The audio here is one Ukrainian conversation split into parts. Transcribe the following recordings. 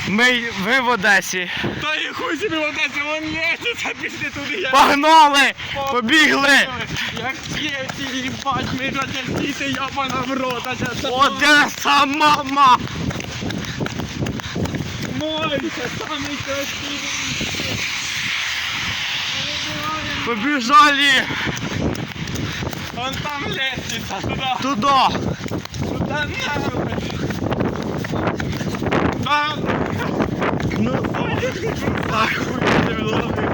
Ви в Одесі. Та і хуй собі в Одесі, вон лестниця, пішли туди. Погнали! Побігли! Як ті, їбать, ми радянські, ябана в рот, а це Одеса, мама! мой, це самий красивий. Побіжали! Вон там лестниця, туди. Туда! Туди нахуй. Там. Ну, так, хуй не ловив.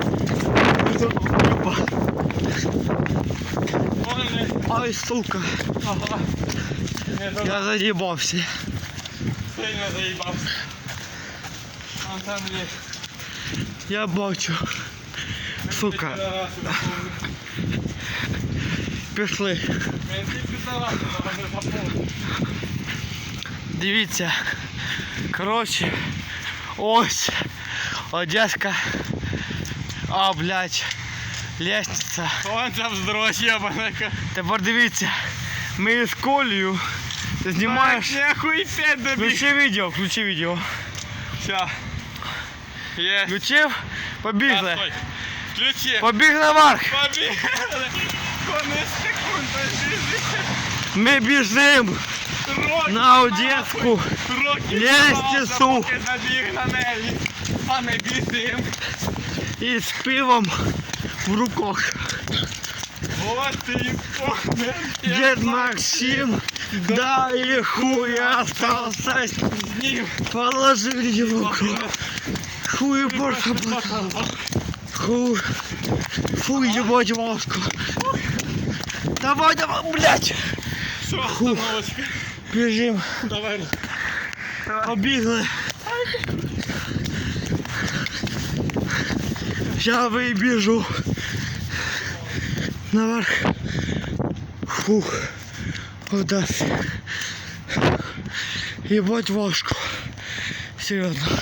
Ай, сука! Ага. Я заїбався. Сильно заїбався. Вон там ліс. Я бачу. Сука. Пішли. Дивіться. Коротше. Ось. Одеська. А, блядь. Лестниця. Вон там здрось, ябанака. Тепер дивіться. Ми з Колею. Ти знімаєш? Не хуй п'ять добіг. Включи відео. Все. Є. Включив? Побігли. Стой. Включи. Побіг наверх. Побігли. Конець секунд, побігли. Ми біжимо на Одеску. Лестницю. Забіг на неї. А ми біжимо. І з пивом в руках. Вот ти помер. Дед Максим, да и хуй остался с ним. Положили его в рот. Хуй больше потом. Хуй. Фуй, ебать, Машку. Давай, блядь. Все, остановочка. Бежим. Давай. Побігли. Я вибіжу. Наверх. Фух. Одесі. Єбать важко. Серйозно.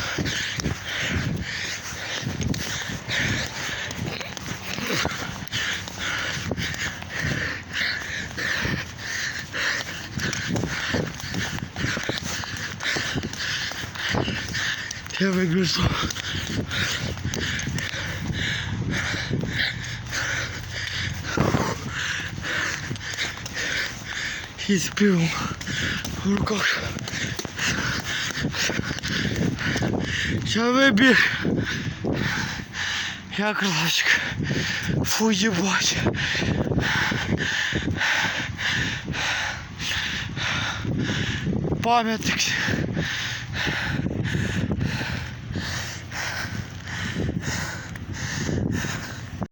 Я вибіжу. І з пивом в руках. Я вибіг. Я красавчик. Фу, ебать. Пам'ятник.